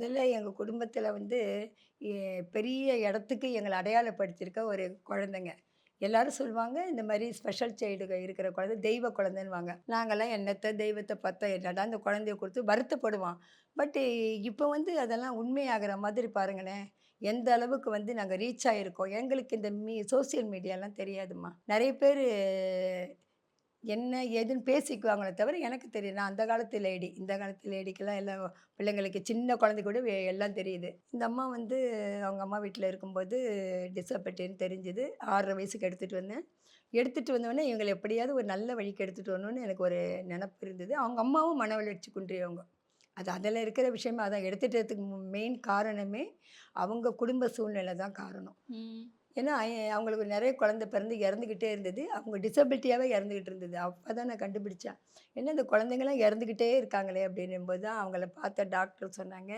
முதல்ல எங்க குடும்பத்தில வந்து எ பெரிய இடத்துக்கு எங்கள அடையாளப்படுத்தியிருக்க ஒரு குழந்தைங்க. எல்லாரும் சொல்லுவாங்க, இந்த மாரி ஸ்பெஷல் சைல்டு இருக்கிற குழந்தை தெய்வ குழந்தைன்னுவாங்க. நாங்கலாம் என்னத்த தெய்வத்த பார்த்தா என்னடா இந்த குழந்தைய கொடுத்து வருத்தப்படுவோம். பட் இப்போ வந்து அதெல்லாம் உண்மையாகிற மாதிரி பாருங்களேன். எந்த அளவுக்கு வந்து நாங்க ரீச் ஆயிருக்கோம். எங்களுக்கு இந்த சோசியல் மீடியாலாம் தெரியாதும்மா. நெறைய பேரு என்ன ஏதுன்னு பேசிக்குவாங்களே தவிர எனக்கு தெரியும். நான் அந்த காலத்து லேடி. இந்த காலத்து லேடிக்கெல்லாம் எல்லாம் பிள்ளைங்களுக்கு சின்ன குழந்தைக்கு கூட எல்லாம் தெரியுது. இந்த அம்மா வந்து அவங்க அம்மா வீட்ல இருக்கும்போது டிசபிலிட்டின்னு தெரிஞ்சது. 6½ வயசுக்கு எடுத்துட்டு வந்தேன். எடுத்துட்டு வந்தோனே இவங்கள எப்படியாவது ஒரு நல்ல வழிக்கு எடுத்துட்டு வரணும்னு எனக்கு ஒரு நெனப்பு இருந்தது. அவங்க அம்மாவும் மன வளர்ச்சி குன்றியவங்க. அது அதில இருக்கிற விஷயமா அதான் எடுத்துட்டதுக்கு மெயின் காரணமே அவங்க குடும்ப சூழ்நிலை தான் காரணம். ம். ஏன்னா, அவங்களுக்கு நெறைய குழந்தை பிறந்து இறந்துகிட்டே இருந்தது. அவங்க டிசபிலிட்டியாவே இறந்துகிட்டு இருந்தது. அப்ப தான் நான் கண்டுபிடிச்சேன். என்ன இந்த குழந்தைங்கலாம் இறந்துகிட்டே இருக்காங்களே! அப்படின்னும்போது தான் அவங்கள பார்த்த டாக்டர் சொன்னாங்க,